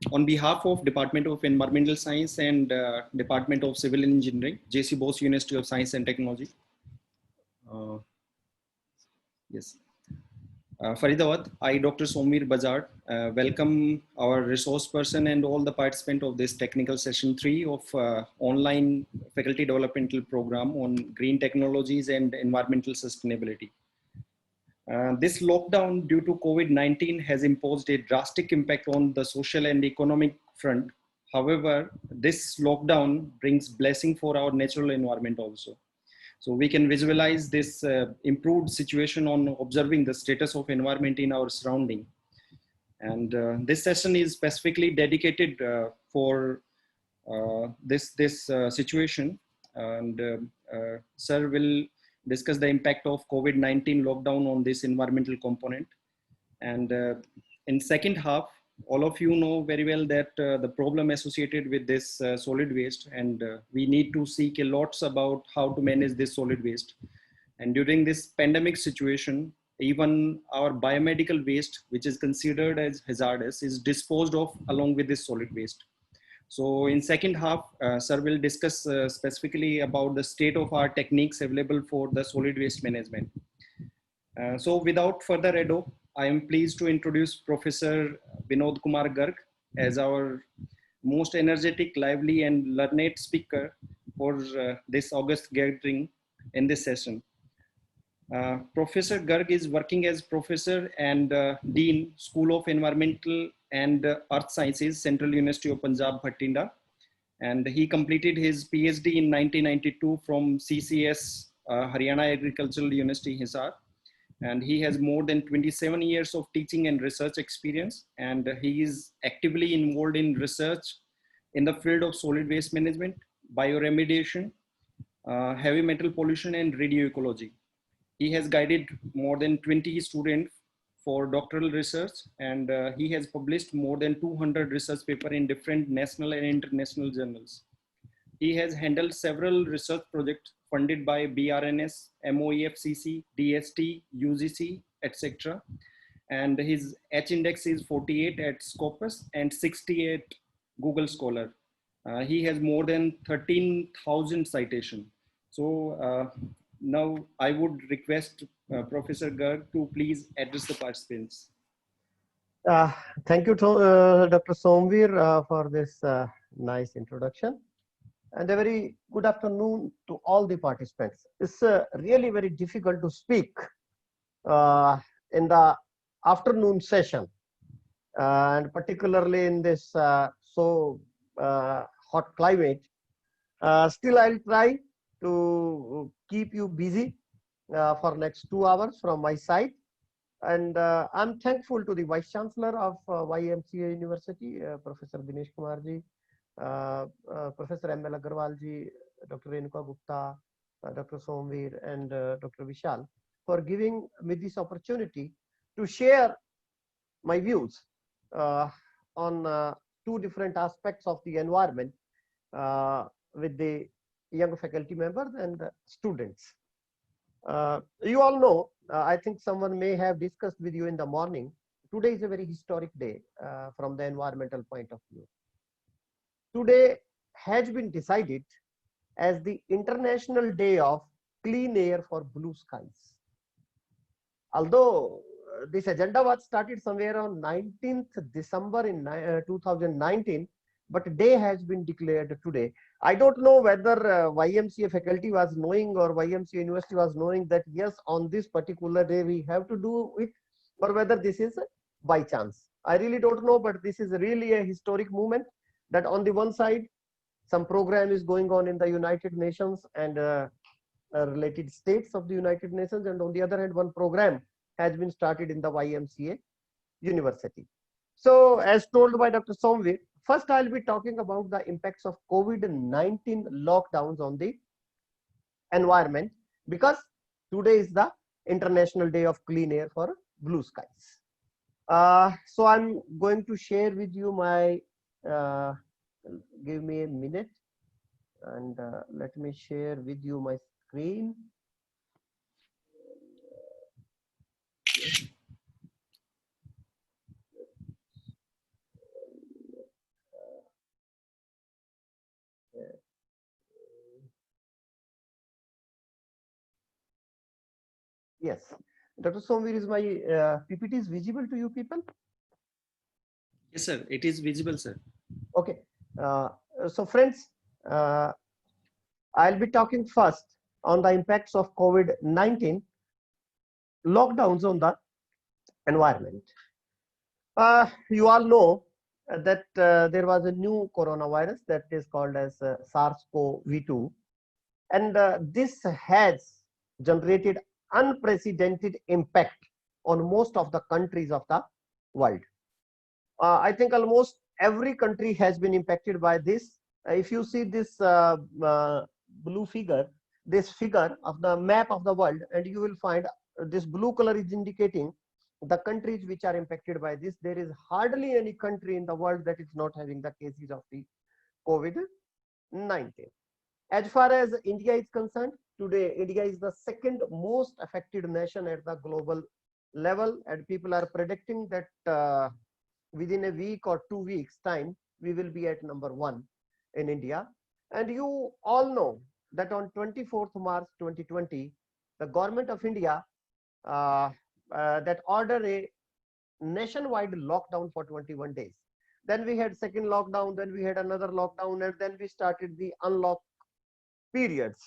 On behalf of Department of Environmental Science and Department of Civil Engineering, JC Bose University of Science and Technology. Uh, yes. Faridabad, I, Dr. Somir Bajad, welcome our resource person and all the participants of this technical session 3 of online faculty developmental program on green technologies and environmental sustainability. This lockdown due to COVID-19 has imposed a drastic impact on the social and economic front. However, this lockdown brings blessing for our natural environment also. So we can visualize this improved situation on observing the status of environment in our surrounding. And this session is specifically dedicated for this situation. And sir will discuss the impact of COVID-19 lockdown on this environmental component. And in second half, all of you know very well that the problem associated with this solid waste, and we need to seek a lot about how to manage this solid waste. And during this pandemic situation, even our biomedical waste, which is considered as hazardous, is disposed of along with this solid waste. So in second half, sir will discuss specifically about the state of our techniques available for the solid waste management. So without further ado, I am pleased to introduce Professor Vinod Kumar Garg as our most energetic, lively and learned speaker for this August gathering in this session. Professor Garg is working as Professor and Dean, School of Environmental and Earth Sciences, Central University of Punjab, Bhatinda. And he completed his PhD in 1992 from CCS, Haryana Agricultural University, Hisar. And he has more than 27 years of teaching and research experience. And he is actively involved in research in the field of solid waste management, bioremediation, heavy metal pollution, and radioecology. He has guided more than 20 students for doctoral research, and he has published more than 200 research papers in different national and international journals. He has handled several research projects funded by BRNS, MOEFCC, DST, UGC, etc. And his H index is 48 at Scopus and 60 at Google Scholar. He has more than 13,000 citations. So now I would request Professor Garg to please address the participants. Uh, Thank you, Dr. Somveer, for this nice introduction. And a very good afternoon to all the participants. It's really very difficult to speak in the afternoon session, and particularly in this so hot climate. Still, I'll try to keep you busy for next 2 hours from my side. And I'm thankful to the Vice Chancellor of YMCA University, Professor Dinesh Kumarji, Professor M.L. Agarwalji, Dr. Renuka Gupta, Dr. Somveer, and Dr. Vishal for giving me this opportunity to share my views on 2 different aspects of the environment with the young faculty members and students. You all know, I think someone may have discussed with you in the morning, today is a very historic day from the environmental point of view. Today has been decided as the International Day of Clean Air for Blue Skies. Although this agenda was started somewhere on 19th December in 2019, but day has been declared today. I don't know whether YMCA faculty was knowing or YMCA University was knowing that yes, on this particular day we have to do it, or whether this is by chance. I really don't know, but this is really a historic movement that on the one side, some program is going on in the United Nations and related states of the United Nations, and on the other hand, one program has been started in the YMCA University. So as told by Dr. Somveer, first I'll be talking about the impacts of COVID-19 lockdowns on the environment, because today is the International Day of Clean Air for Blue Skies. So I'm going to share with you my, give me a minute, and let me share with you my screen. Yes. Dr. Somveer, is my PPT is visible to you people? Yes, sir. It is visible, sir. Okay. So friends, I'll be talking first on the impacts of COVID-19 lockdowns on the environment. You all know that there was a new coronavirus that is called as SARS-CoV-2, and this has generated unprecedented impact on most of the countries of the world. I think almost every country has been impacted by this. If you see this blue figure, this figure of the map of the world, and you will find this blue color is indicating the countries which are impacted by this. There is hardly any country in the world that is not having the cases of the COVID-19. As far as India is concerned, today India is the second most affected nation at the global level, and people are predicting that within a week or 2 weeks time we will be at number 1 in India. And you all know that on 24th March 2020 the government of India that ordered a nationwide lockdown for 21 days. Then we had second lockdown, then we had another lockdown, and then we started the unlock periods.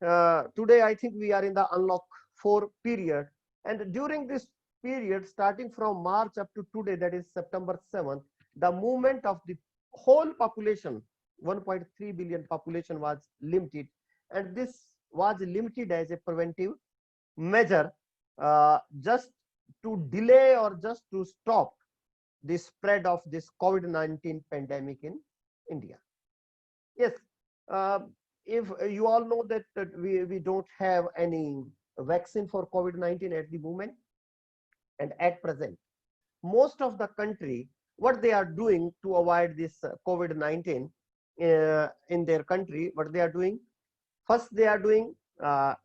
Today I think we are in the unlock 4 period, and during this period starting from March up to today, that is September 7th, the movement of the whole population, 1.3 billion population, was limited, and this was limited as a preventive measure, just to delay or just to stop the spread of this COVID-19 pandemic in India. Yes, if you all know that we don't have any vaccine for COVID-19 at the moment, and at present most of the country, what they are doing to avoid this COVID-19 in their country, what they are doing, first they are doing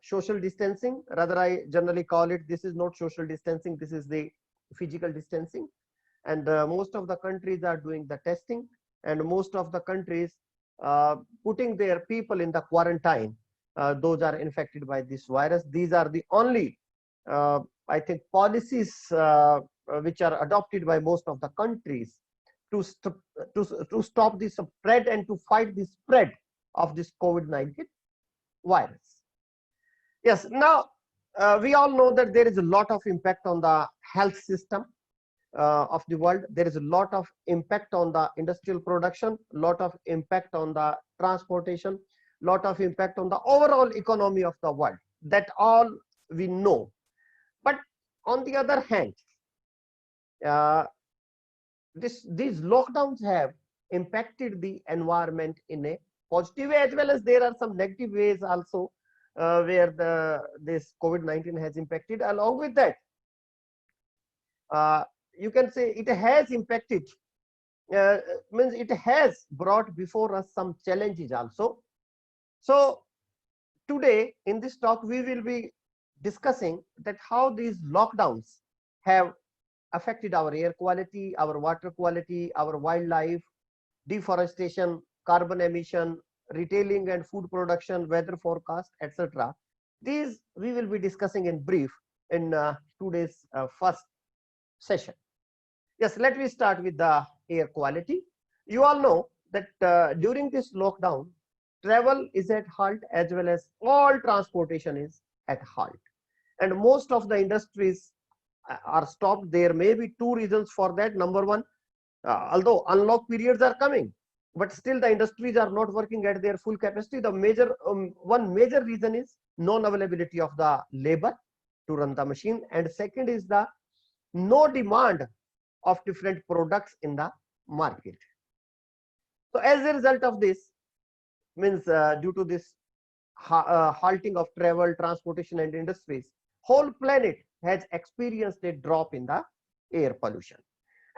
social distancing. Rather, I generally call it, this is not social distancing, this is the physical distancing. And most of the countries are doing the testing, and most of the countries putting their people in the quarantine, those are infected by this virus. These are the only I think policies which are adopted by most of the countries to stop the spread and to fight the spread of this COVID-19 virus. Yes, now we all know that there is a lot of impact on the health system of the world. There is a lot of impact on the industrial production, lot of impact on the transportation, lot of impact on the overall economy of the world. That all we know. But on the other hand, these lockdowns have impacted the environment in a positive way, as well as there are some negative ways also where this COVID-19 has impacted. Along with that, you can say it has impacted, means it has brought before us some challenges also. So today in this talk we will be discussing that how these lockdowns have affected our air quality, our water quality, our wildlife, deforestation, carbon emission, retailing and food production, weather forecast, etc. These we will be discussing in brief in today's first session. Yes, let me start with the air quality. You all know that during this lockdown, travel is at halt, as well as all transportation is at halt, and most of the industries are stopped. There may be two reasons for that. Number one, although unlock periods are coming, but still the industries are not working at their full capacity. The major one major reason is non-availability of the labor to run the machine, and second is the no demand of different products in the market. So as a result of this, means due to this halting of travel, transportation and industries, whole planet has experienced a drop in the air pollution,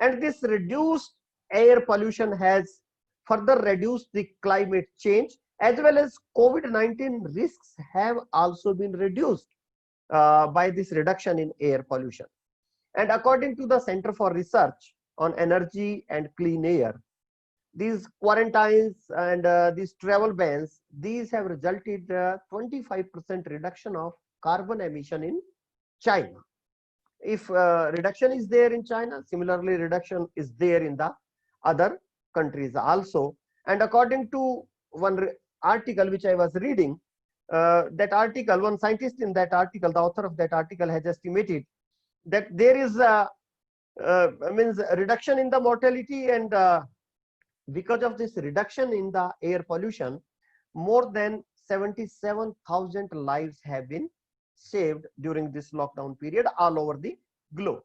and this reduced air pollution has further reduced the climate change, as well as COVID-19 risks have also been reduced by this reduction in air pollution. And according to the Center for Research on Energy and Clean Air, these quarantines and these travel bans, these have resulted 25% reduction of carbon emission in China. If reduction is there in China, similarly reduction is there in the other countries also. And according to one article which I was reading, that article, one scientist in that article, the author of that article, has estimated that there is a means a reduction in the mortality, and because of this reduction in the air pollution, more than 77,000 lives have been saved during this lockdown period all over the globe.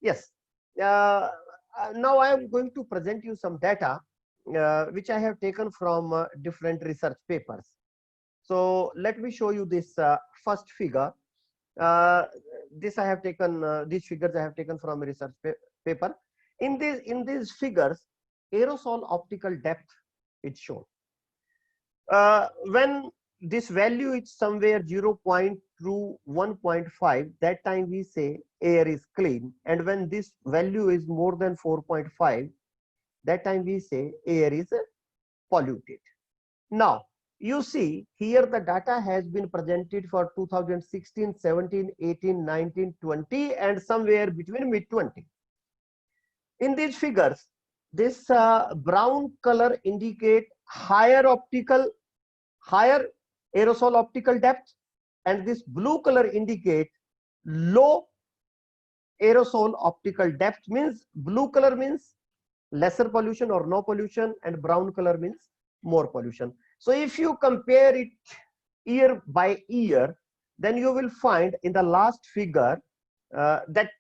Yes. Now I am going to present you some data which I have taken from different research papers. So let me show you this first figure. This I have taken, these figures I have taken from a research paper. In these figures, aerosol optical depth is shown. When this value is somewhere 0.2 to 1.5, that time we say air is clean, and when this value is more than 4.5, that time we say air is polluted. Now you see here the data has been presented for 2016, 17, 18, 19, 20, and somewhere between mid 20. In these figures, this brown color indicate higher aerosol optical depth, and this blue color indicate low aerosol optical depth. Means blue color means lesser pollution or no pollution, and brown color means more pollution. So if you compare it year by year, then you will find in the last figure that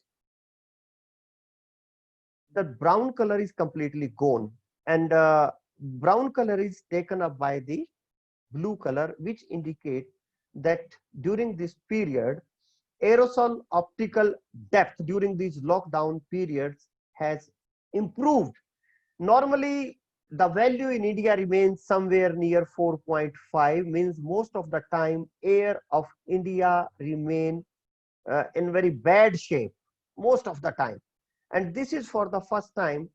the brown color is completely gone, and brown color is taken up by the blue color, which indicate that during this period aerosol optical depth during these lockdown periods has improved. Normally the value in India remains somewhere near 4.5, means most of the time air of India remain in very bad shape most of the time, and this is for the first time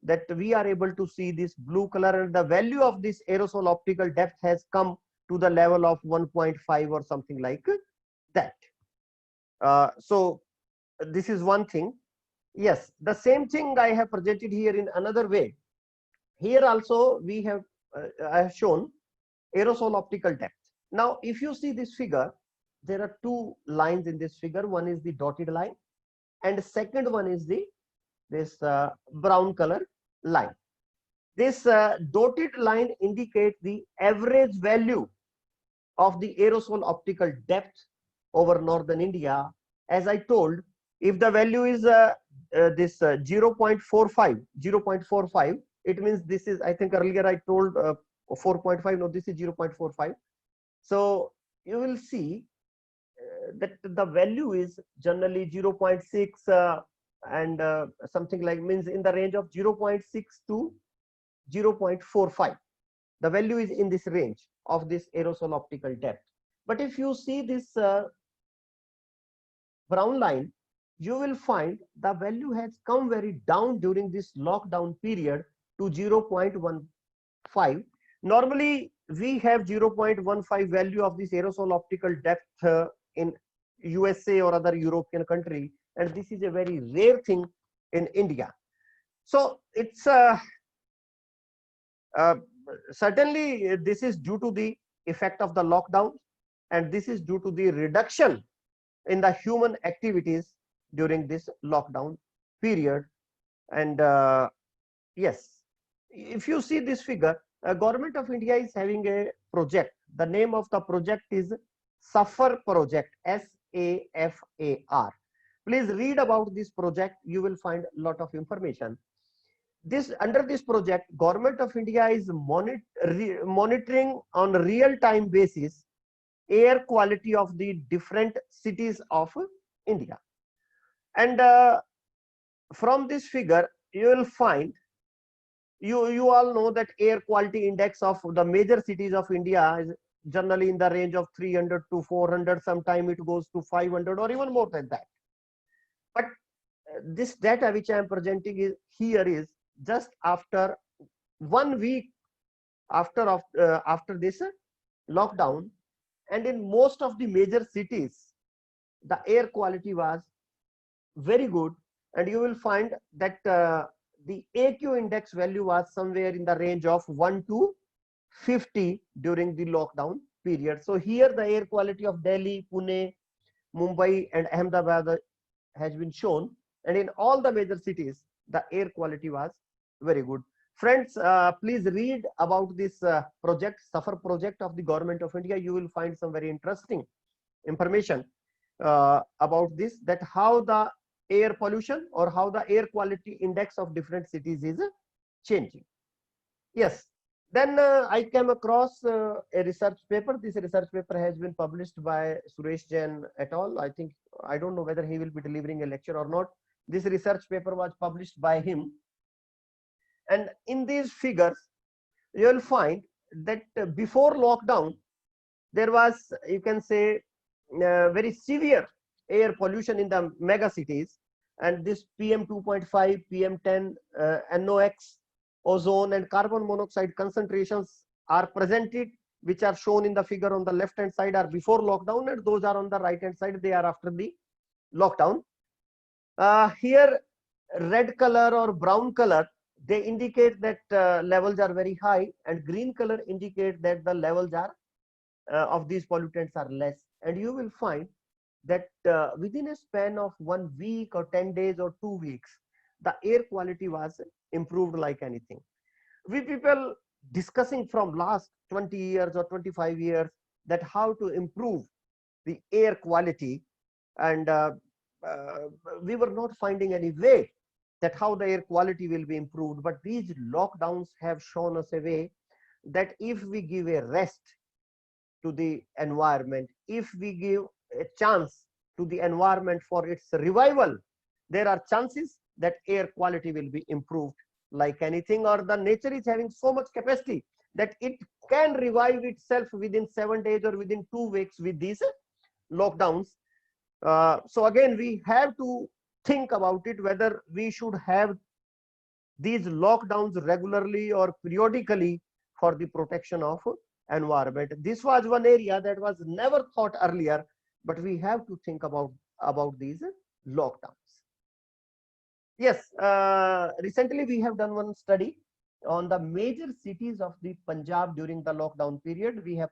that we are able to see this blue color, and the value of this aerosol optical depth has come to the level of 1.5 or something like that. So this is one thing. Yes, the same thing I have presented here in another way. Here also we have I have shown aerosol optical depth. Now if you see this figure, there are two lines in this figure. One is the dotted line, and the second one is this brown color line. This dotted line indicates the average value of the aerosol optical depth over northern India. As I told, if the value is this 0.45, it means this is, I think earlier I told 4.5, no, this is 0.45. So you will see that the value is generally 0.6 and something like, means in the range of 0.6 to 0.45. The value is in this range of this aerosol optical depth. But if you see this brown line, you will find the value has come very down during this lockdown period to 0.15. Normally we have 0.15 value of this aerosol optical depth in USA or other European country, and this is a very rare thing in India. So it's certainly this is due to the effect of the lockdown, and this is due to the reduction in the human activities during this lockdown period. And yes, if you see this figure, Government of India is having a project. The name of the project is SAFAR project, SAFAR. Please read about this project, you will find a lot of information. Under this project, Government of India is monitoring on a real-time basis air quality of the different cities of India. And from this figure, you will find, you all know that air quality index of the major cities of India is generally in the range of 300 to 400. Sometime it goes to 500 or even more than that. But this data which I am presenting here is just after 1 week after this lockdown, and in most of the major cities, the air quality was very good, and you will find that the AQ index value was somewhere in the range of 1 to 50 during the lockdown period. So here the air quality of Delhi, Pune, Mumbai and Ahmedabad has been shown, and in all the major cities the air quality was very good. Friends, please read about this project, SAFAR project of the Government of India. You will find some very interesting information about this, that how the air pollution or how the air quality index of different cities is changing. Yes. Then I came across a research paper. This research paper has been published by Suresh Jain et al. I don't know whether he will be delivering a lecture or not. This research paper was published by him. And in these figures, you will find that before lockdown, there was, you can say, very severe air pollution in the mega cities. And this PM 2.5, PM10, NOx, ozone and carbon monoxide concentrations are presented, which are shown in the figure on the left hand side are before lockdown, and those are on the right hand side, they are after the lockdown. Here red color or brown color, they indicate that levels are very high, and green color indicate that the levels are of these pollutants are less. And you will find that within a span of 1 week or 10 days or 2 weeks, the air quality was improved like anything. We people discussing from last 20 years or 25 years that how to improve the air quality, and we were not finding any way that how the air quality will be improved. But these lockdowns have shown us a way that if we give a rest to the environment, if we give a chance to the environment for its revival, there are chances that air quality will be improved like anything, or the nature is having so much capacity that it can revive itself within 7 days or within 2 weeks with these lockdowns. So again, we have to think about it, whether we should have these lockdowns regularly or periodically for the protection of environment. This was one area that was never thought earlier, but we have to think about these lockdowns. Yes, recently we have done one study on the major cities of the Punjab during the lockdown period. We have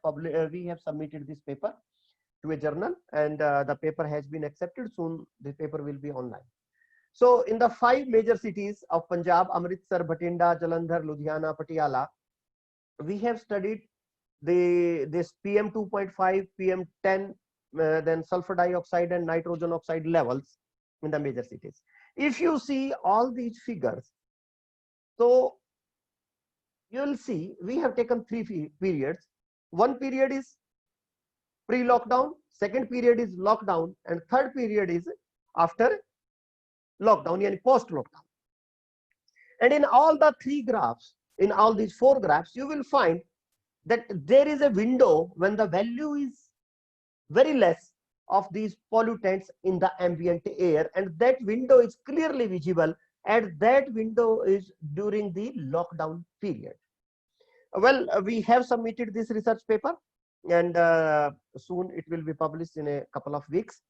submitted this paper to a journal, and the paper has been accepted. Soon the paper will be online. So in the 5 major cities of Punjab, Amritsar, Bathinda, Jalandhar, Ludhiana, Patiala, we have studied this PM 2.5, PM10, then sulfur dioxide and nitrogen oxide levels in the major cities. If you see all these figures, so you will see we have taken 3 periods. One period is pre-lockdown, second period is lockdown, and third period is after lockdown, yani post-lockdown. And in all the 3 graphs, in all these 4 graphs, you will find that there is a window when the value is very less of these pollutants in the ambient air, and that window is clearly visible, and that window is during the lockdown period. Well, we have submitted this research paper, and soon it will be published in a couple of weeks.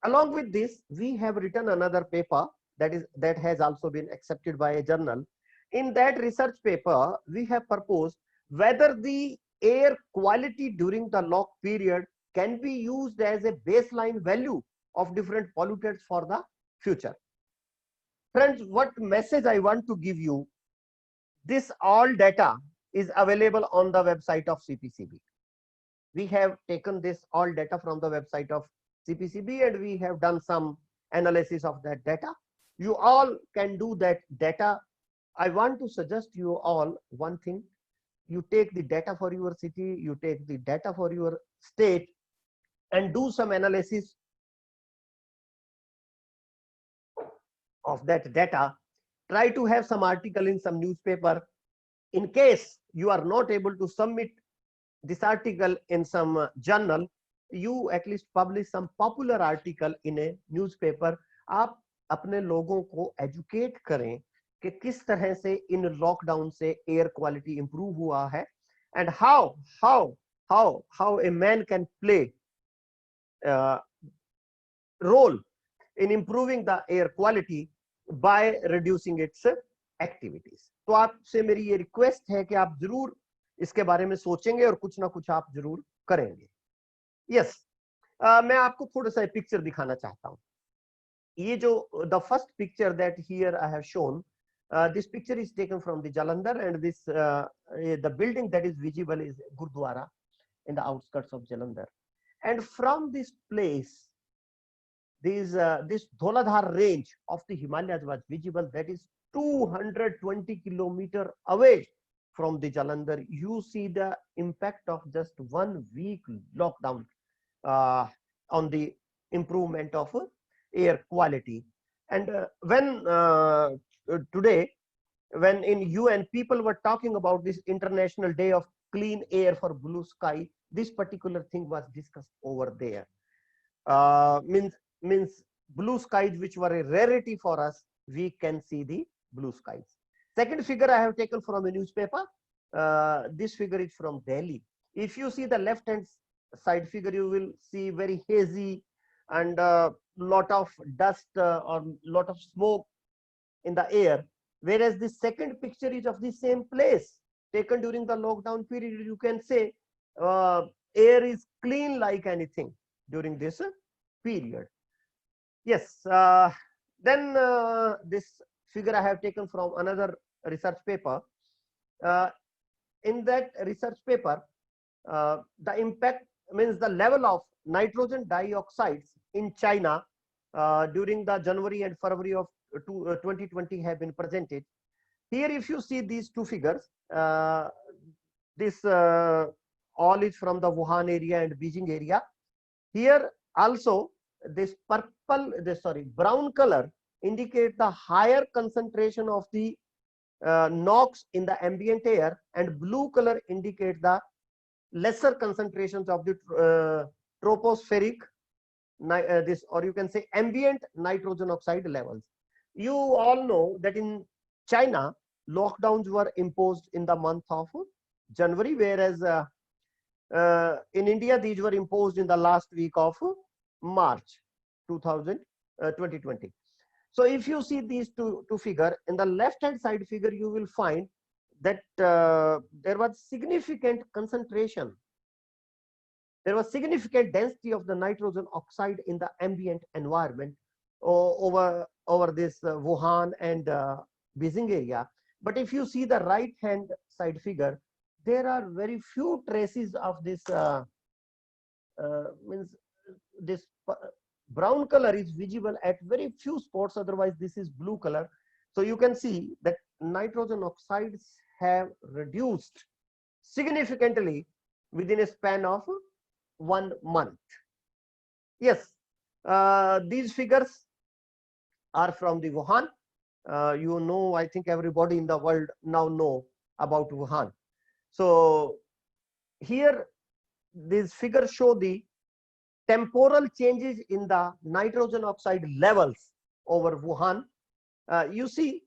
Along with this, we have written another paper that has also been accepted by a journal. In that research paper, we have proposed whether the air quality during the lock period can be used as a baseline value of different pollutants for the future. Friends, what message I want to give you, this all data is available on the website of CPCB. We have taken this all data from the website of CPCB, and we have done some analysis of that data. You all can do that data. I want to suggest you all one thing. You take the data for your city, you take the data for your state, and do some analysis of that data. Try to have some article in some newspaper. In case you are not able to submit this article in some journal, you at least publish some popular article in a newspaper. आप अपने लोगों को educate करें कि किस तरह से in lockdown से एयर क्वालिटी इंप्रूव हुआ है, and how how a man can play role in improving the air quality by reducing its activities. तो आपसे मेरी ये रिक्वेस्ट है कि आप जरूर इसके बारे में सोचेंगे और कुछ ना कुछ आप जरूर करेंगे. यस, मैं आपको थोड़ा सा पिक्चर दिखाना चाहता हूँ. ये जो the first picture that here I have shown, this picture is taken from the Jalandhar, and this the building that is visible is Gurdwara in the outskirts of Jalandhar. And from this place, this Dholadhar range of the Himalayas was visible. That is 220 kilometers away from the Jalandhar. You see the impact of just 1 week lockdown on the improvement of air quality. And when today, when in UN people were talking about this International Day of Clean Air for Blue Sky, this particular thing was discussed over there. Means blue skies which were a rarity for us, we can see the blue skies. Second figure I have taken from a newspaper. This figure is from Delhi. If you see the left hand side figure, you will see very hazy and lot of dust or lot of smoke in the air, whereas the second picture is of the same place taken during the lockdown period. You can say air is clean like anything during this period. Yes, then this figure I have taken from another research paper. In that research paper, the impact means the level of nitrogen dioxides in China during the January and February of 2020 have been presented. Here if you see these two figures, this all is from the Wuhan area and Beijing area. Here also this brown color indicate the higher concentration of the NOx in the ambient air, and blue color indicate the lesser concentrations of the tropospheric or you can say ambient nitrogen oxide levels. You all know that in China lockdowns were imposed in the month of January, whereas in India these were imposed in the last week of March 2020. So if you see these two figure, in the left hand side figure you will find that there was significant concentration, there was significant density of the nitrogen oxide in the ambient environment over this Wuhan and Beijing area. But if you see the right hand side figure, there are very few traces of this means this brown color is visible at very few spots, otherwise this is blue color. So you can see that nitrogen oxides have reduced significantly within a span of 1 month. Yes, these figures are from the Wuhan. You know, I think everybody in the world now know about Wuhan. So here these figures show the temporal changes in the nitrogen oxide levels over Wuhan. You see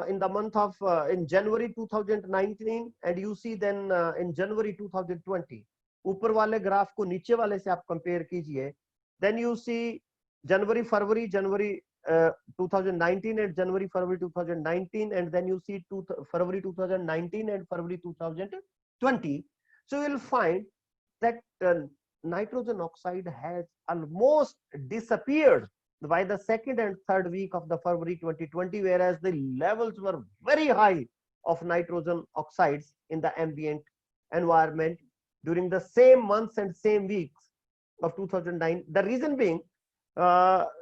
in the month of in January 2019, and you see then in January 2020. ऊपर वाले graph को नीचे वाले से आप compare कीजिए, then you see January February 2019 and January February 2019, and then you see February 2019 and February 2020. So you will find that nitrogen oxide has almost disappeared by the second and third week of the February 2020, whereas the levels were very high of nitrogen oxides in the ambient environment during the same months and same weeks of 2009. The reason being,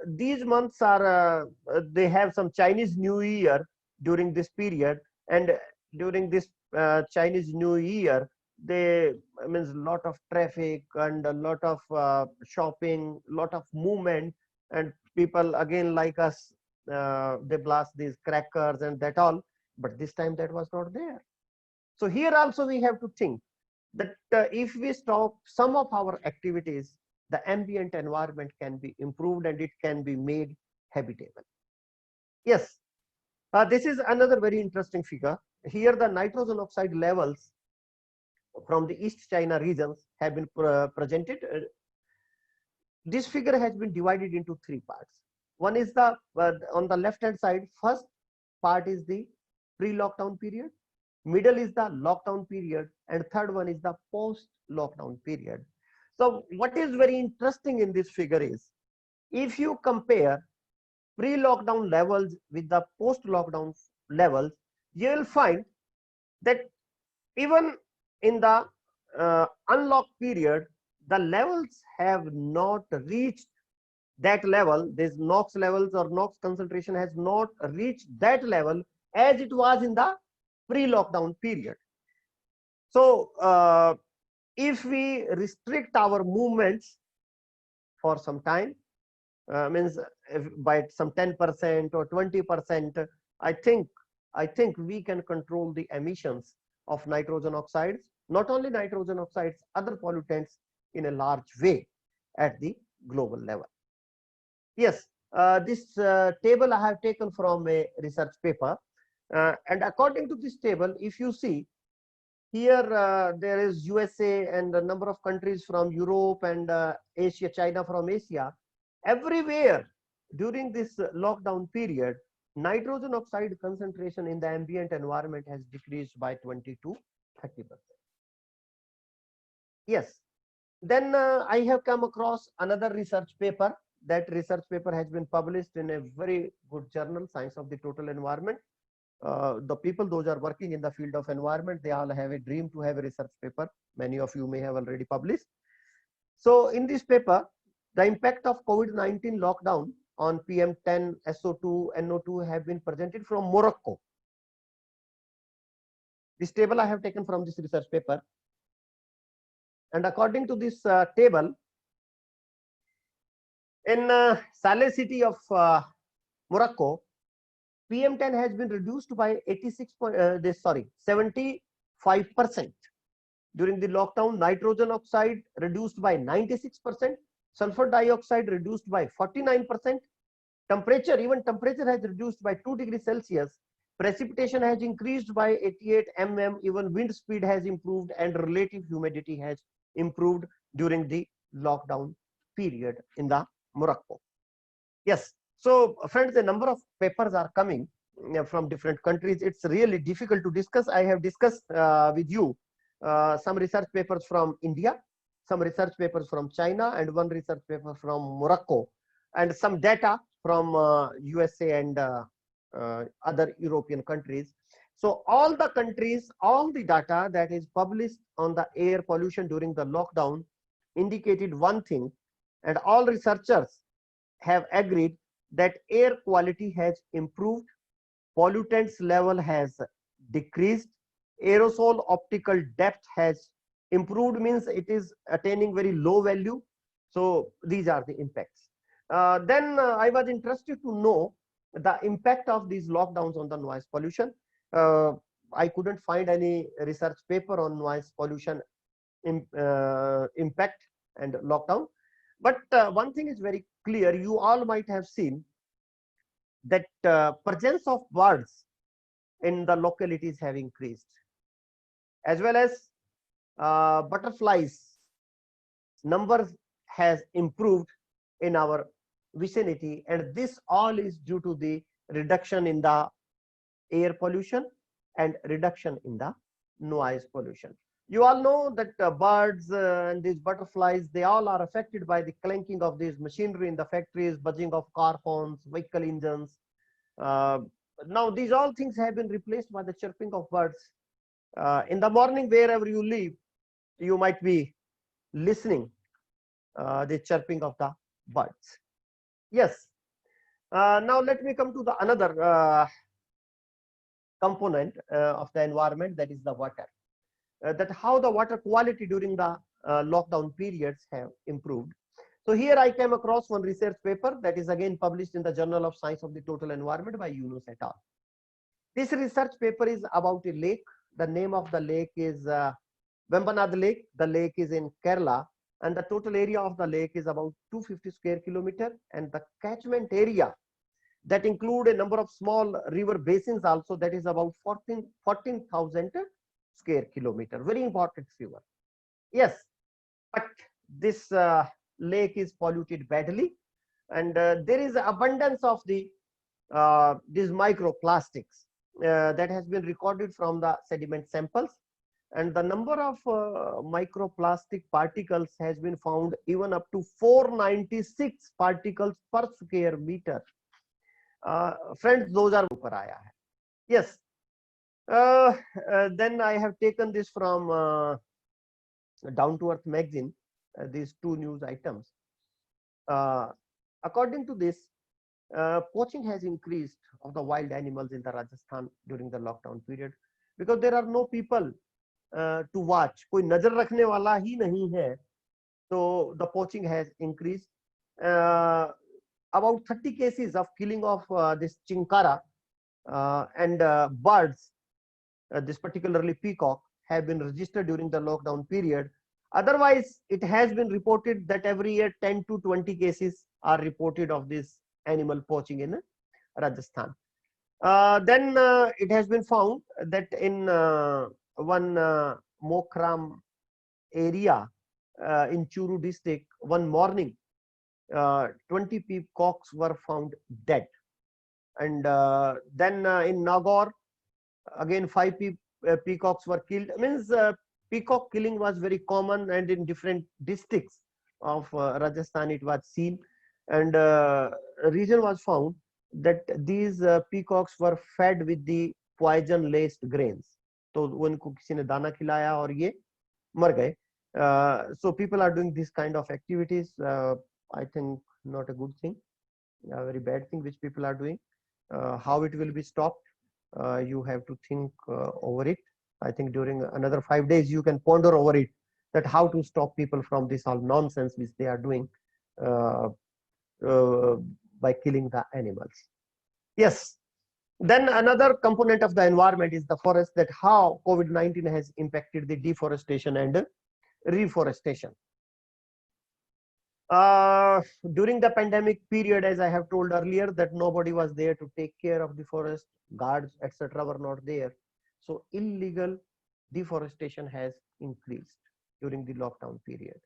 these months are they have some Chinese New Year during this period, and during this Chinese New Year, they means a lot of traffic and a lot of shopping, lot of movement, and people again like us, they blast these crackers and that all, but this time that was not there. So here also we have to think that if we stop some of our activities, the ambient environment can be improved and it can be made habitable. Yes, this is another very interesting figure. Here the nitrogen oxide levels from the East China regions have been presented. This figure has been divided into three parts. One is the on the left hand side, first part is the pre-lockdown period, middle is the lockdown period, and third one is the post-lockdown period. So what is very interesting in this figure is, if you compare pre-lockdown levels with the post-lockdown levels, you will find that even in the unlocked period, the levels have not reached that level. This NOx levels or NOx concentration has not reached that level as it was in the pre-lockdown period. So if we restrict our movements for some time, means by some 10% or 20%, I think we can control the emissions of nitrogen oxides, not only nitrogen oxides, other pollutants in a large way at the global level. Yes, this table I have taken from a research paper, and according to this table, if you see here, there is USA and a number of countries from Europe and Asia, China from Asia. Everywhere during this lockdown period, nitrogen oxide concentration in the ambient environment has decreased by 20 to 30%. Yes, then I have come across another research paper. That research paper has been published in a very good journal, Science of the Total Environment. The people, those are working in the field of environment, they all have a dream to have a research paper. Many of you may have already published. So in this paper, the impact of COVID-19 lockdown on PM10, SO2, NO2 have been presented from Morocco. This table I have taken from this research paper. And according to this table, in Saleh city of Morocco, PM10 has been reduced by 75% during the lockdown. Nitrogen oxide reduced by 96%, sulfur dioxide reduced by 49%, temperature, even temperature has reduced by 2 degrees Celsius, precipitation has increased by 88 mm, even wind speed has improved, and relative humidity has improved during the lockdown period in the Morocco. Yes. So friends, a number of papers are coming from different countries. It's really difficult to discuss. I have discussed with you some research papers from India, some research papers from China, and one research paper from Morocco, and some data from USA and other European countries. So all the countries, all the data that is published on the air pollution during the lockdown indicated one thing, and all researchers have agreed that air quality has improved, pollutants level has decreased, aerosol optical depth has improved, means it is attaining very low value. So these are the impacts. Then I was interested to know the impact of these lockdowns on the noise pollution. I couldn't find any research paper on noise pollution impact and lockdown. But one thing is very clear, you all might have seen that presence of birds in the localities have increased, as well as butterflies numbers has improved in our vicinity, and this all is due to the reduction in the air pollution and reduction in the noise pollution. You all know that birds and these butterflies, they all are affected by the clanking of these machinery in the factories, buzzing of car horns, vehicle engines. Now these all things have been replaced by the chirping of birds. In the morning, wherever you live, you might be listening the chirping of the birds. Yes. Now let me come to the another component of the environment, that is the water. That how the water quality during the lockdown periods have improved. So here I came across one research paper that is again published in the Journal of Science of the Total Environment by Yunus et al. This research paper is about a lake. The name of the lake is Vembanad Lake. The lake is in Kerala, and the total area of the lake is about 250 square kilometer, and the catchment area that include a number of small river basins also, that is about 14,000 square kilometer. Very important figure. Yes, but this lake is polluted badly, and there is abundance of these microplastics that has been recorded from the sediment samples, and the number of microplastic particles has been found even up to 496 particles per square meter. Friends, those are ऊपर आया है. Yes. Then I have taken this from Down to Earth magazine, these two news items. According to this, poaching has increased of the wild animals in the Rajasthan during the lockdown period, because there are no people to watch. कोई नजर रखने वाला ही नहीं है, so the poaching has increased. About 30 cases of killing of this chinkara and birds, this particularly peacock, have been registered during the lockdown period. Otherwise, it has been reported that every year 10 to 20 cases are reported of this animal poaching in Rajasthan. Then it has been found that in one Mokram area in Churu district, one morning, 20 peacocks were found dead. And then in Nagaur, again 5 peacocks were killed. Means peacock killing was very common, and in different districts of Rajasthan it was seen. And reason was found that these peacocks were fed with the poison laced grains. तो उनको किसी ने दाना खिलाया और ये मर गए. So people are doing this kind of activities. I think not a good thing, a very bad thing which people are doing. How it will be stopped, you have to think over it. I think during another 5 days you can ponder over it, that how to stop people from this all nonsense which they are doing by killing the animals. Yes. Then another component of the environment is the forest, that how COVID-19 has impacted the deforestation and reforestation. During the pandemic period, as I have told earlier, that nobody was there to take care of the forest, guards, etc. were not there. So illegal deforestation has increased during the lockdown period.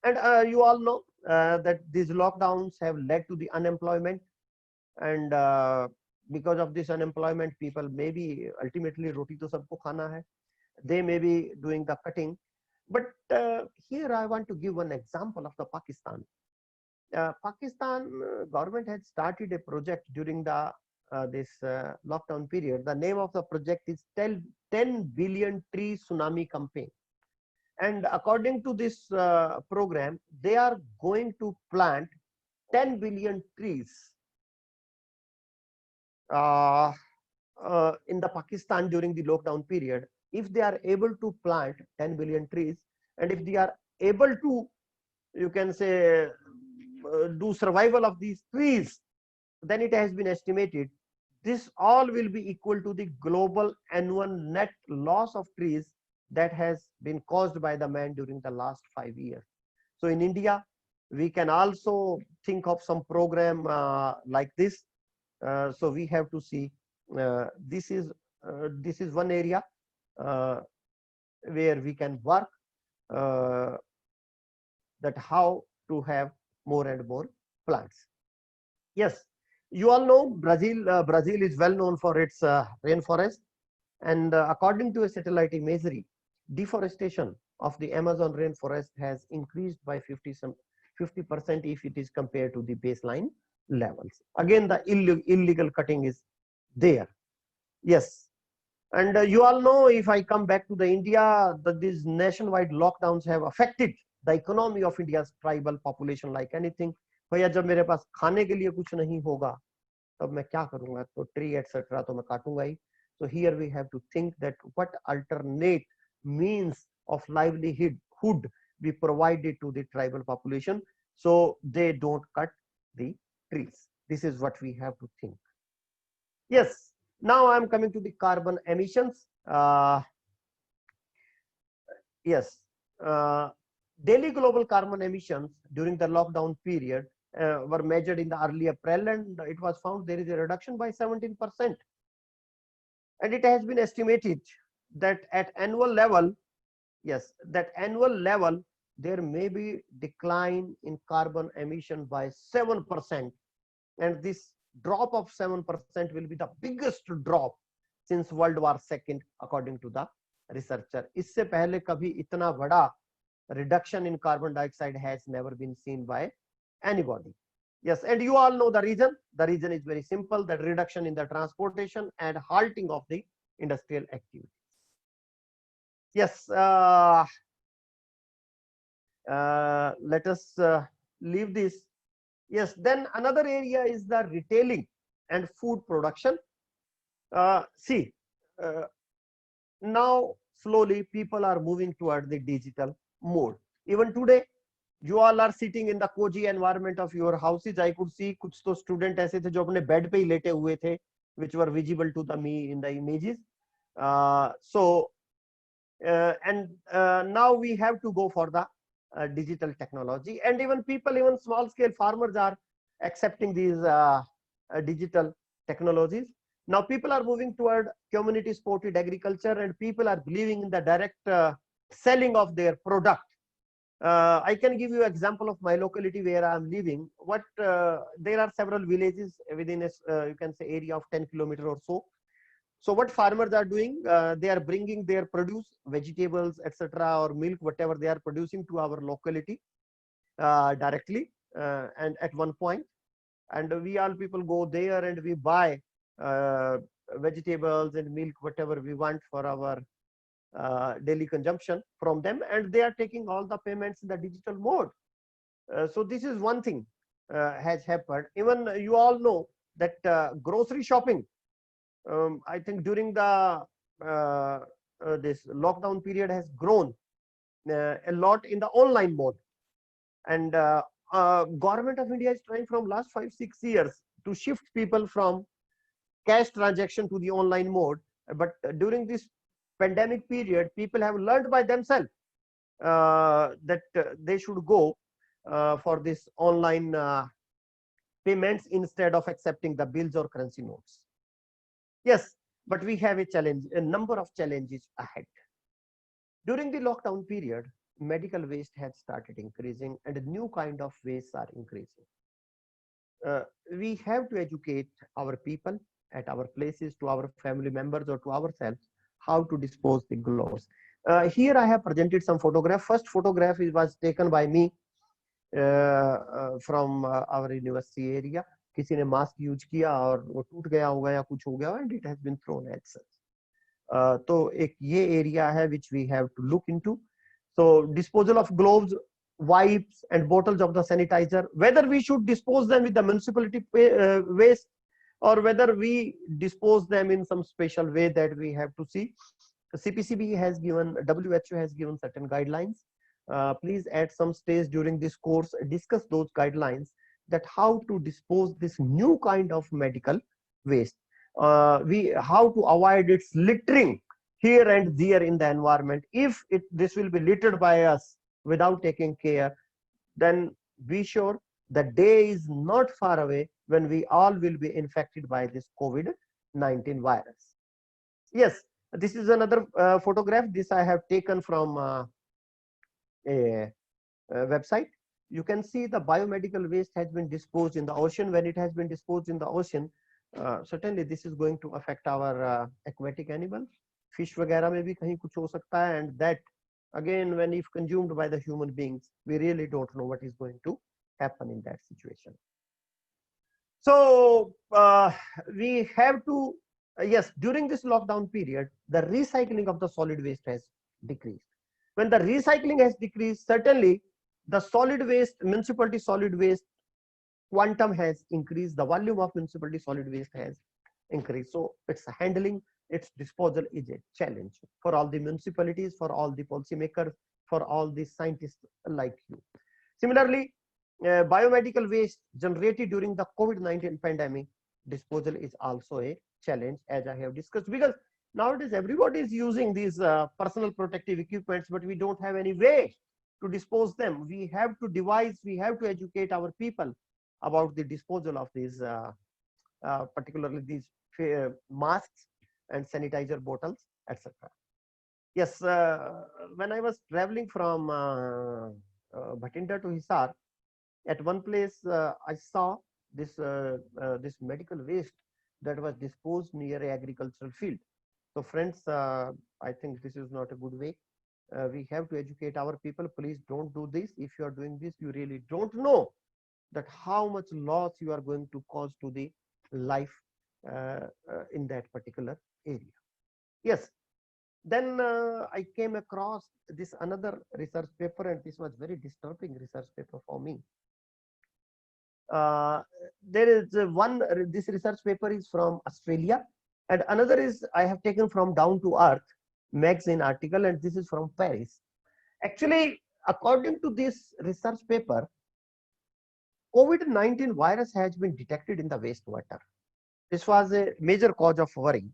And you all know that these lockdowns have led to the unemployment, and because of this unemployment, people may be ultimately roti to sabko khana hai, they may be doing the cutting. But here I want to give one example of the Pakistan. Pakistan government had started a project during the this lockdown period. The name of the project is 10 billion tree tsunami campaign. And according to this program, they are going to plant 10 billion trees in the Pakistan during the lockdown period. If they are able to plant 10 billion trees, and if they are able to, you can say, do survival of these trees, then it has been estimated this all will be equal to the global annual net loss of trees that has been caused by the man during the last 5 years. So in India, we can also think of some program like this. So we have to see, this is one area where we can work, that how to have more and more plants. Yes, you all know Brazil. Brazil is well known for its rainforest, and according to a satellite imagery, deforestation of the Amazon rainforest has increased by 50% if it is compared to the baseline levels. Again, the illegal cutting is there. Yes. And you all know, if I come back to the India, that these nationwide lockdowns have affected the economy of India's tribal population like anything. भैया जब मेरे पास खाने के लिए कुछ नहीं होगा तब मैं क्या करूंगा, तो ट्री एटसेट्रा तो मैं काटूंगा ही. So here we have to think that what alternate means of livelihood be provided to the tribal population so they don't cut the trees. This is what we have to think. Yes. Now I am coming to the carbon emissions. Yes. Daily global carbon emissions during the lockdown period were measured in the early April, and it was found there is a reduction by 17%. And it has been estimated that at annual level, yes, that annual level, there may be decline in carbon emission by 7%. And this drop of 7% will be the biggest drop since World War II, according to the researcher. इससे पहले कभी इतना बड़ा reduction in carbon dioxide has never been seen by anybody. Yes, and you all know the reason. The reason is very simple: that reduction in the transportation and halting of the industrial activity. Yes, let us leave this. Yes, then another area is the retailing and food production. See, now slowly people are moving toward the digital mode. Even today, you all are sitting in the cozy environment of your houses. I could see कुछ तो student ऐसे थे जो अपने bed पे ही लेटे हुए थे, which were visible to me in the images. Now we have to go for the digital technology, and even people, even small scale farmers are accepting these digital technologies. Now people are moving toward community supported agriculture, and people are believing in the direct selling of their product. I can give you example of my locality where I am living. There are several villages within a you can say area of 10 kilometers or so. So what farmers are doing, they are bringing their produce, vegetables, etc., or milk, whatever they are producing, to our locality directly, and at one point, and we all people go there and we buy vegetables and milk, whatever we want for our daily consumption from them, and they are taking all the payments in the digital mode. So this is one thing has happened. Even you all know that grocery shopping, I think during the this lockdown period has grown a lot in the online mode, and government of India is trying from last 5-6 years to shift people from cash transaction to the online mode. But during this pandemic period, people have learned by themselves that they should go for this online payments instead of accepting the bills or currency notes. Yes, but we have a challenge, a number of challenges ahead. During the lockdown period, medical waste has started increasing, and a new kind of waste are increasing. We have to educate our people at our places, to our family members or to ourselves, how to dispose the gloves. Here I have presented some photograph. First photograph was taken by me from our university area. किसी ने mask use किया और वो टूट गया होगा या कुछ हो गया, and it has been thrown at such. तो एक ये area है which we have to look into. So disposal of gloves, wipes and bottles of the sanitizer, whether we should dispose them with the municipality waste or whether we dispose them in some special way, that we have to see. CPCB has given, WHO has given certain guidelines. Please at some stage during this course discuss those guidelines, that how to dispose this new kind of medical waste, how to avoid its littering here and there in the environment. If this will be littered by us without taking care, then be sure the day is not far away when we all will be infected by this COVID-19 virus. Yes, this is another photograph. This I have taken from a website. You can see the biomedical waste has been disposed in the ocean. When it has been disposed in the ocean, certainly this is going to affect our aquatic animals. Fish वगैरह में भी कहीं कुछ हो सकता है, and that again, when if consumed by the human beings, we really don't know what is going to happen in that situation. So we have to, yes, during this lockdown period, the recycling of the solid waste has decreased. When the recycling has decreased, certainly the solid waste, municipality solid waste quantum has increased, the volume of municipality solid waste has increased. So its handling, its disposal is a challenge for all the municipalities, for all the policymakers, for all the scientists like you. Similarly, biomedical waste generated during the COVID-19 pandemic, disposal is also a challenge, as I have discussed, because nowadays everybody is using these personal protective equipments, but we don't have any way to dispose them. We have to devise, we have to educate our people about the disposal of these, particularly these masks and sanitizer bottles, etc. Yes, when I was traveling from Bhatinda to Hisar, at one place I saw this medical waste that was disposed near a agricultural field. So friends, I think this is not a good way. We have to educate our people. Please don't do this. If you are doing this, you really don't know that how much loss you are going to cause to the life in that particular area. Yes. Then I came across this another research paper, and this was very disturbing research paper for me. There is one, this research paper is from Australia, and another is I have taken from Down to Earth magazine article, and this is from Paris. Actually, according to this research paper, COVID-19 virus has been detected in the wastewater. This was a major cause of worry.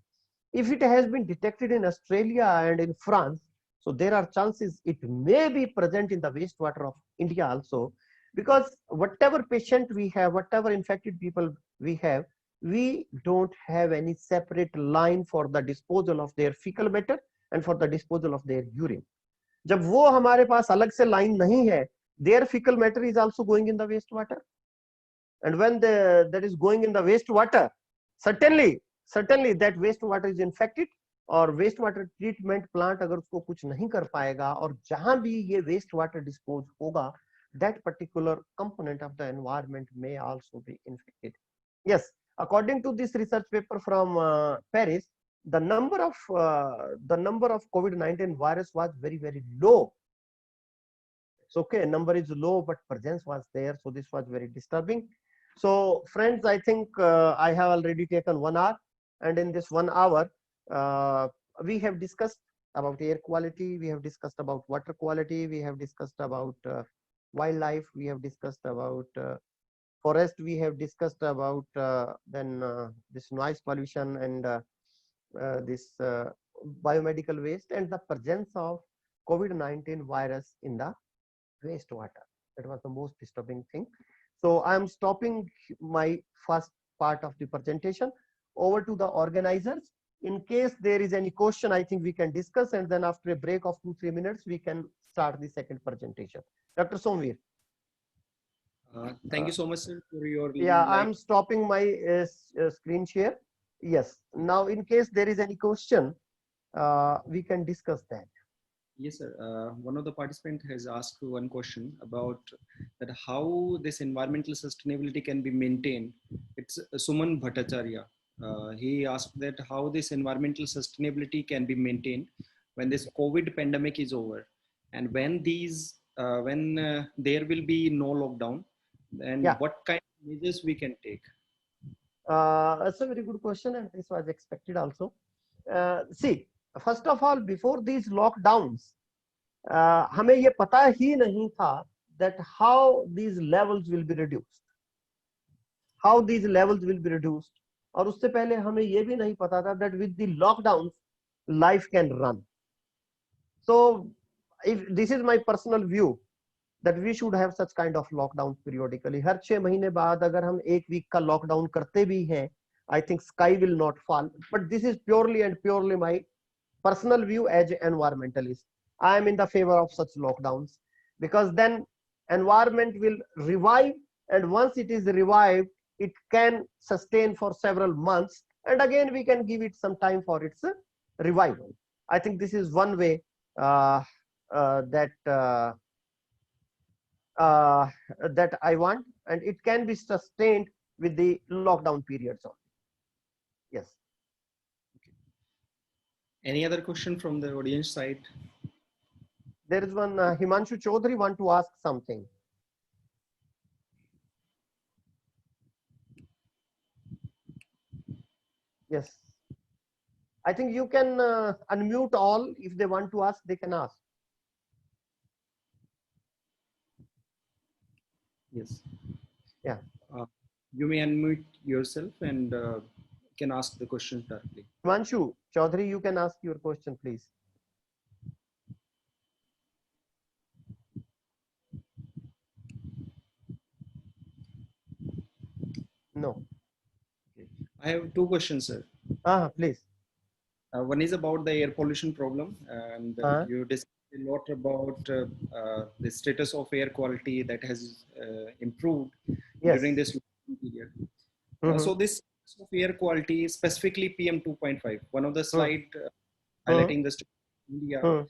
If it has been detected in Australia and in France, so there are chances it may be present in the wastewater of India also, because whatever patient we have, whatever infected people we have, we don't have any separate line for the disposal of their fecal matter and for the disposal of their urine. जब वो हमारे पास अलग से line नहीं है, their fecal matter is also going in the wastewater. And when that is going in the wastewater, certainly that wastewater is infected, और waste water treatment plant अगर उसको कुछ नहीं कर पाएगा और जहां भी ये वेस्ट वाटर डिस्पोज होगा, that particular component of the environment may also be infected. Yes, according to this research paper from Paris, the number of COVID-19 virus was very low. It's okay, number is low, but presence was there, so this was very disturbing. So friends, I think I have already taken 1 hour, and in this 1 hour we have discussed about air quality, we have discussed about water quality, we have discussed about wildlife, we have discussed about forest, we have discussed about then this noise pollution and this biomedical waste and the presence of COVID-19 virus in the wastewater. That was the most disturbing thing. So I'm stopping my first part of the presentation. Over to the organizers. In case there is any question, I think we can discuss, and then after a break of 2-3 minutes, we can start the second presentation. Dr. Somveer. Thank you so much, sir, for your Yeah, I'm stopping my screen share. Yes. Now, in case there is any question, we can discuss that. Yes, sir. One of the participants has asked one question about that how this environmental sustainability can be maintained. It's Suman Bhattacharya. He asked that how this environmental sustainability can be maintained when this COVID pandemic is over, and when there will be no lockdown, and Yeah. what kind of measures we can take. That's a very good question, and this was expected also. See, first of all, before these lockdowns, हमें ये पता ही नहीं था that how these levels will be reduced. How these levels will be reduced. और उससे पहले हमें ये भी नहीं पता था that with the lockdowns, life can run. So, if this is my personal view, that we should have such kind of lockdowns periodically. हर 6 महीने बाद अगर हम 1 week का lockdown करते भी हैं, I think sky will not fall. But this is purely and purely my personal view as an environmentalist. I am in the favor of such lockdowns, because then environment will revive, and once it is revived, it can sustain for several months, and again we can give it some time for its revival. I think this is one way that I want, and it can be sustained with the lockdown periods only. Yes. Okay. Any other question from the audience side? There is one Himanshu Chaudhary want to ask something. Yes. I think you can unmute all. If they want to ask, they can ask. Yes. Yeah. You may unmute yourself and can ask the questions directly. Himanshu Chaudhary, you can ask your question, please. No. I have two questions, sir. Please. One is about the air pollution problem, and you discussed a lot about the status of air quality that has improved Yes. during this period. Mm-hmm. So this of air quality, specifically PM 2.5, one of the slide highlighting the state of India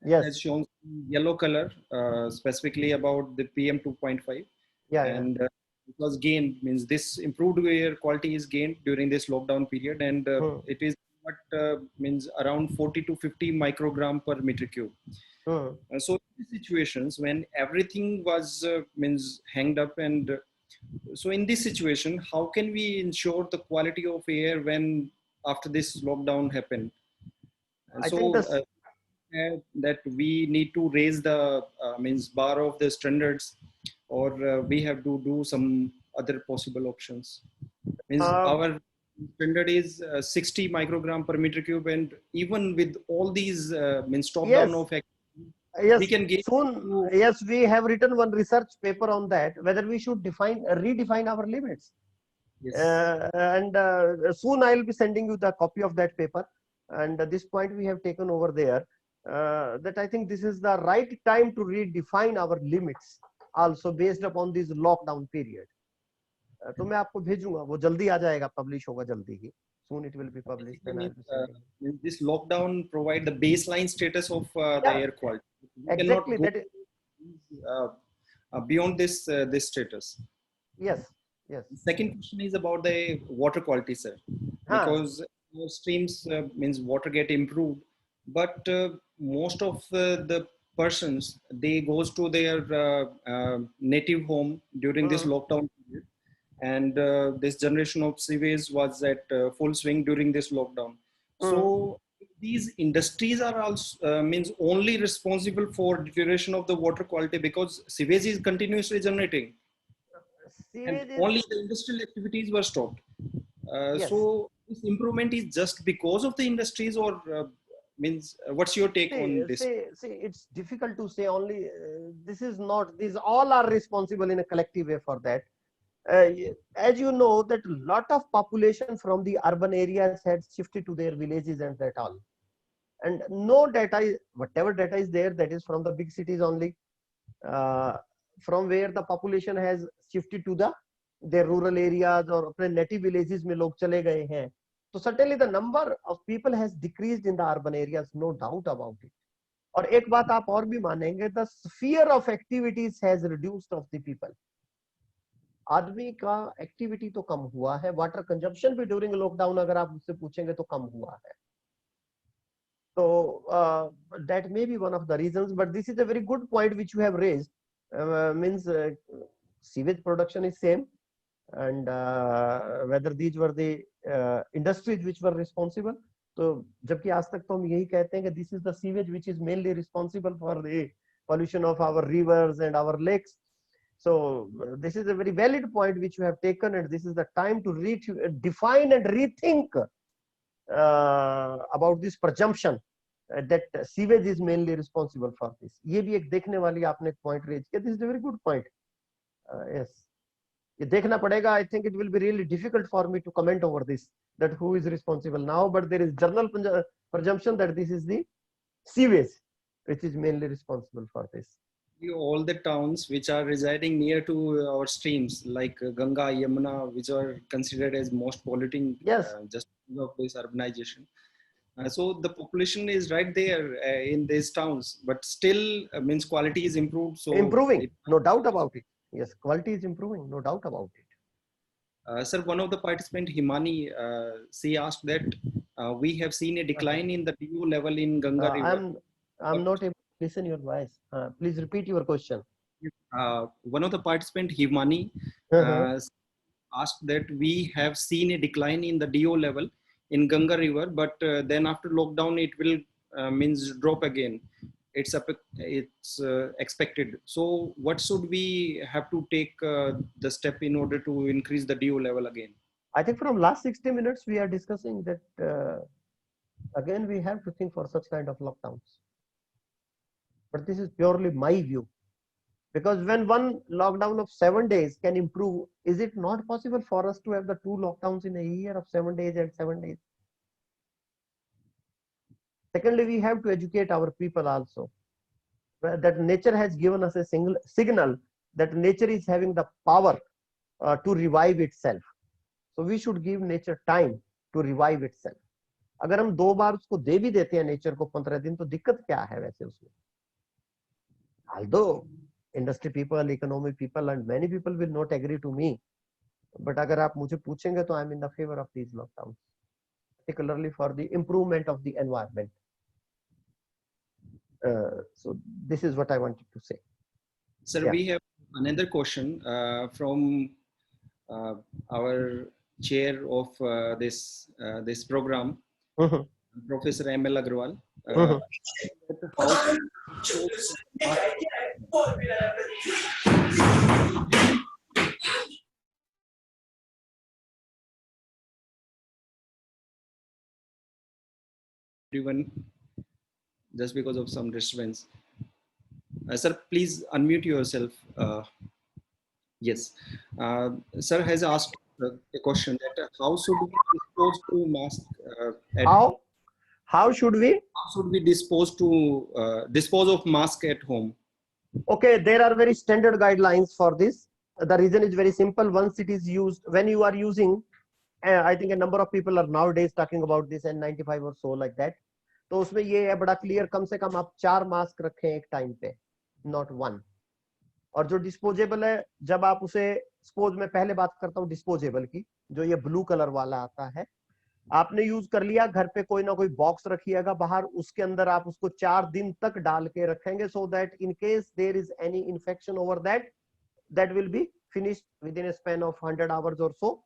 Yes. has shown yellow color, specifically about the PM 2.5. Yeah, and it was gained, means this improved air quality is gained during this lockdown period, and it is what means around 40 to 50 microgram per meter cube. So in these situations when everything was means hanged up, and so in this situation, how can we ensure the quality of air when after this lockdown happened? And I so think this, that we need to raise the means bar of the standards, or we have to do some other possible options. Means our standard is 60 microgram per meter cube, and even with all these means top yes. down of Yes, we can get soon. Yes, we have written one research paper on that, whether we should redefine our limits. Yes. And soon I'll be sending you the copy of that paper. And this point we have taken over there, that I think this is the right time to redefine our limits, also based upon this lockdown period. तो मैं आपको भेजूंगा, वो जल्दी आ जाएगा, publish होगा जल्दी ही. Soon it will be published. This lockdown provide the baseline status of the air quality. We exactly. That is beyond this this status. Yes. Yes. Second question is about the water quality, sir, because streams means water get improved, but most of the persons, they goes to their native home during this lockdown period, and this generation of sewage was at full swing during this lockdown. So these industries are also means only responsible for deterioration of the water quality, because sewage is continuously generating. And only the industrial activities were stopped. Yes. So this improvement is just because of the industries, or means what's your take on this? See, it's difficult to say only. This is not. These all are responsible in a collective way for that. As you know, that a lot of population from the urban areas had shifted to their villages and that all. And no data, whatever data is there, that is from the big cities only. From where the population has shifted to their rural areas or अपने native villages में लोग चले गए हैं. So certainly the number of people has decreased in the urban areas, no doubt about it. और एक बात आप और भी मानेंगे, the sphere of activities has reduced of the people. आदमी का एक्टिविटी तो कम हुआ है, वाटर कंजम्पशन भी ड्यूरिंग लॉकडाउन अगर आप मुझसे पूछेंगे तो कम हुआ है. So that may be one of the reasons, but this is a very good point which you have raised. Means sewage production is same, and whether these were the industries which were responsible. तो जबकि आज तक तो हम यही कहते हैं कि this is the sewage which is mainly responsible for the pollution of our rivers and our lakes. So this is a very valid point which you have taken, and this is the time to define and rethink about this presumption that sewage is mainly responsible for this. ये भी एक देखने वाली आपने point raise किया. This is a very good point. Yes, ये देखना पड़ेगा. I think it will be really difficult for me to comment over this, that who is responsible now, but there is general presumption that this is the sewage which is mainly responsible for this. All the towns which are residing near to our streams, like Ganga, Yamuna, which are considered as most polluting, yes, just because of this urbanization. So the population is right there in these towns, but still means quality is improved. So improving, no doubt about it. Yes, quality is improving, no doubt about it. Sir, one of the participants, Himani, she asked that we have seen a decline in the DO level in Ganga River. I'm not able to listen your voice. Please repeat your question. One of the participants, Himani, asked that we have seen a decline in the DO level in Ganga River, but then after lockdown, it will means drop again. It's expected. So what should we have to take the step in order to increase the DO level again? I think from last 60 minutes, we are discussing that again, we have to think for such kind of lockdowns. But this is purely my view. Because when one lockdown of 7 days can improve, is it not possible for us to have the 2 lockdowns in a year of 7 days and 7 days? Secondly, we have to educate our people also that nature has given us a single signal that nature is having the power to revive itself. So we should give nature time to revive itself. अगर हम 2 बार उसको दे भी देते हैं nature को 15 दिन, तो दिक्कत क्या है वैसे उसमें? Although industry people, economic people and many people will not agree to me, but अगर आप मुझे पूछेंगे तो I am in the favor of these lockdowns, particularly for the improvement of the environment. So this is what I wanted to say. Sir, Yeah. we have another question from our chair of this program, Professor M.L. Agrawal. Everyone, just because of some disturbance. Sir, please unmute yourself. Yes. Sir has asked a question that how should we dispose to mask? How should we? How should we dispose of mask at home? Okay, there are very standard guidelines for this. The reason is very simple. Once it is used, when you are using, I think a number of people are nowadays talking about this N95 or so like that. तो उसमें ये है बड़ा clear, कम से कम आप 4 mask रखें एक time पे, नॉट 1. और जो डिस्पोजेबल है, जब आप उसे सपोज, मैं पहले बात करता हूँ डिस्पोजेबल की, जो ये ब्लू कलर वाला आता है, आपने यूज कर लिया, घर पे कोई ना कोई बॉक्स रखिएगा बाहर, उसके अंदर आप उसको 4 दिन तक डाल के रखेंगे, so that in case there is any infection over that will be finished within a span of 100 hours और सो.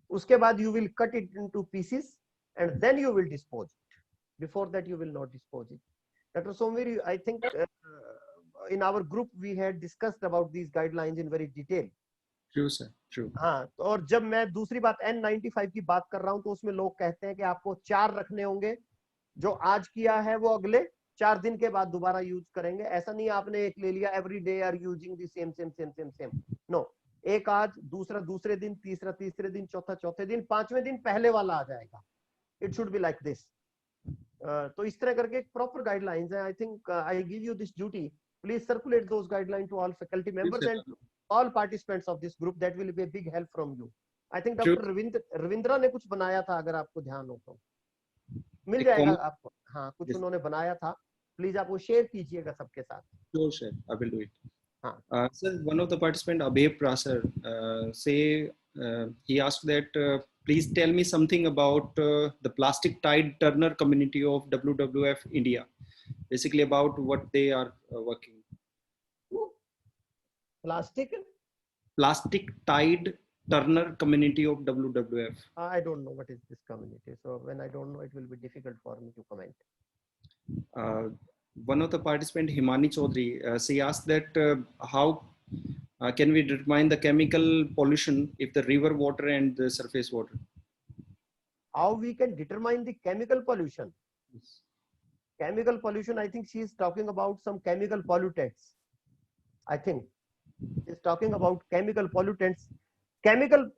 उसके बाद you will cut it into pieces and then you will dispose it. Before that you will not dispose it. Dr. Somvir, I think in our group we had discussed about these guidelines in very detail. True sir, true. हाँ, तो और जब मैं दूसरी बात N95 की बात कर रहा हूँ, तो उसमें लोग कहते हैं कि आपको 4 रखने होंगे, जो आज किया है वो अगले 4 दिन के बाद दोबारा यूज करेंगे. ऐसा नहीं आपने एक ले लिया, every day are using the same. No, एक आज, दूसरा दूसरे दिन, तीसरा तीसरे दिन, चौथा चौथे दिन, 5वें दिन पहले वाला आ जाएगा. It should be like this. तो इस तरह करके एक प्रॉपर गाइडलाइंस है. I think I give you this duty. Please circulate those guideline to all faculty members and all participants of this group. That will be a big help from you. I think Dr. Ravindra ने कुछ बनाया था, अगर आपको ध्यान हो तो मिल जाएगा आपको. हाँ, कुछ उन्होंने बनाया था. प्लीज आप वो शेयर कीजिएगा सबके साथ. Sure, sir. I will do it. हाँ. Sir, one of the participants, Abhay Prasar, he asked that please tell me something about the plastic tide Turner community of WWF India. Basically about what they are working. Plastic tide Turner community of WWF. I don't know what is this community. So when I don't know, it will be difficult for me to comment. One of the participants, Himani Chaudhary, she asked that how can we determine the chemical pollution if the river water and the surface water? How we can determine the chemical pollution? Yes. Chemical pollution, I think she is talking about some chemical pollutants. I think is talking about chemical pollutants.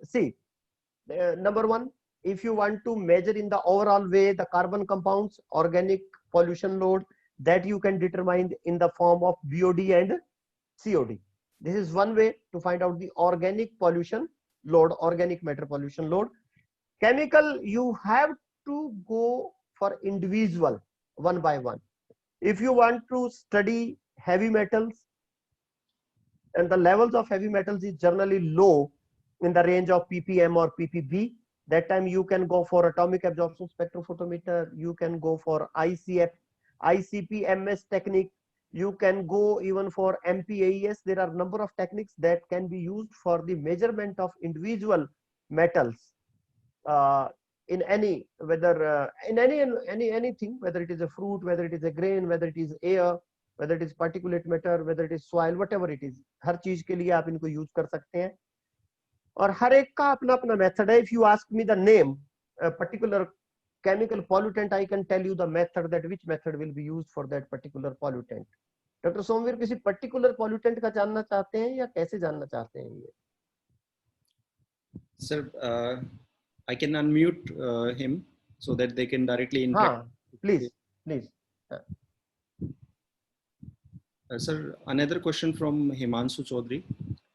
See, number one, if you want to measure in the overall way the carbon compounds, organic pollution load, that you can determine in the form of BOD and COD. This is one way to find out the organic pollution load, organic matter pollution load. Chemical, you have to go for individual, one by one. If you want to study heavy metals, and the levels of heavy metals is generally low in the range of ppm or ppb, that time you can go for atomic absorption spectrophotometer, you can go for ICP-MS technique, you can go even for MPAES. There are number of techniques that can be used for the measurement of individual metals in any, whether in anything, whether it is a fruit, whether it is a grain, whether it is air, whether it is particulate matter, whether it is soil, whatever it is. हर चीज के लिए आप इनको use कर सकते हैं, और हर एक का अपना अपना मेथड है. If you ask me the name, a particular chemical pollutant, I can tell you the method, that which method will be used for that particular pollutant. Doctor Somvir, किसी पर्टिकुलर पॉल्यूटेंट का जानना चाहते हैं या कैसे जानना चाहते हैं ये? Sir, I can unmute him so that they can directly interact. हाँ, please. please. Sir, another question from Himanshu Chaudhary.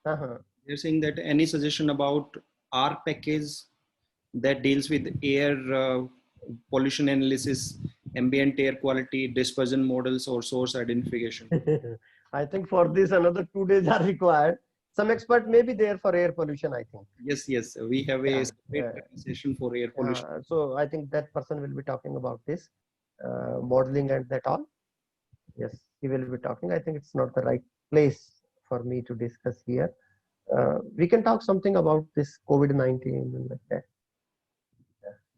Uh-huh. They're saying that any suggestion about R package that deals with air pollution analysis, ambient air quality, dispersion models, or source identification? I think for this another 2 days are required. Some expert may be there for air pollution, I think. Yes, yes. We have a Yeah, separate session for air pollution. So I think that person will be talking about this modeling and that all. Yes, he will be talking. I think it's not the right place for me to discuss here. We can talk something about this COVID-19 and like that.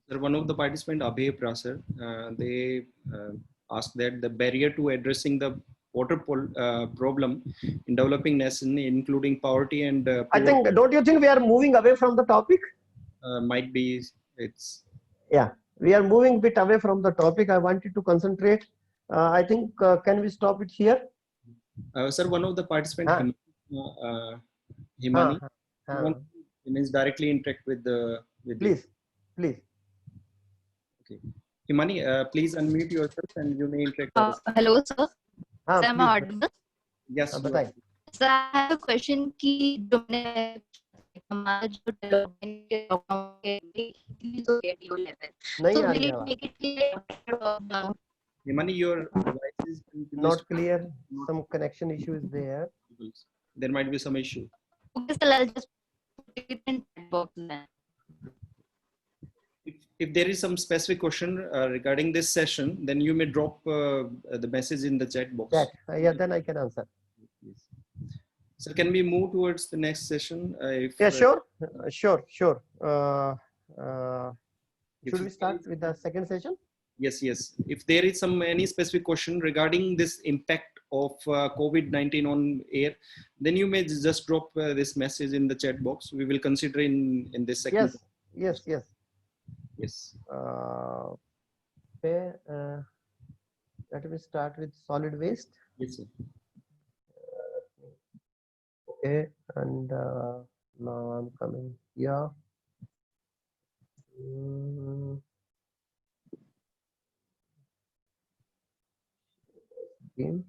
Sir, one of the participants, Abhay Prasar, they asked that the barrier to addressing the water problem in developing nation, including poverty and I think, don't you think we are moving away from the topic? might be it's. Yeah, we are moving a bit away from the topic. I wanted to concentrate. I think, can we stop it here? Sir, one of the participants, Himani, means directly interact with the. Please, please. Okay, Himani, please unmute yourself and you may interact. Hello, sir. Sir, am I audible? Yes. Sir, I have a question. कि जो मैंने हमारा जो development के program है, it is okay to level. So will it make it clear? Himani, your voice is not clear. Some connection issue is there. There might be some issue. Okay, sir, I'll just put it in chat box then. If there is some specific question regarding this session, then you may drop the message in the chat box. Yeah, then I can answer. Yes. So can we move towards the next session? Yeah, sure. Sure. Should we start with the second session? Yes. If there is any specific question regarding this impact of COVID-19 on air, then you may just drop this message in the chat box. We will consider in this second. Yes. Okay. Let me start with solid waste. Yes, sir. Okay, and now I'm coming here. Game.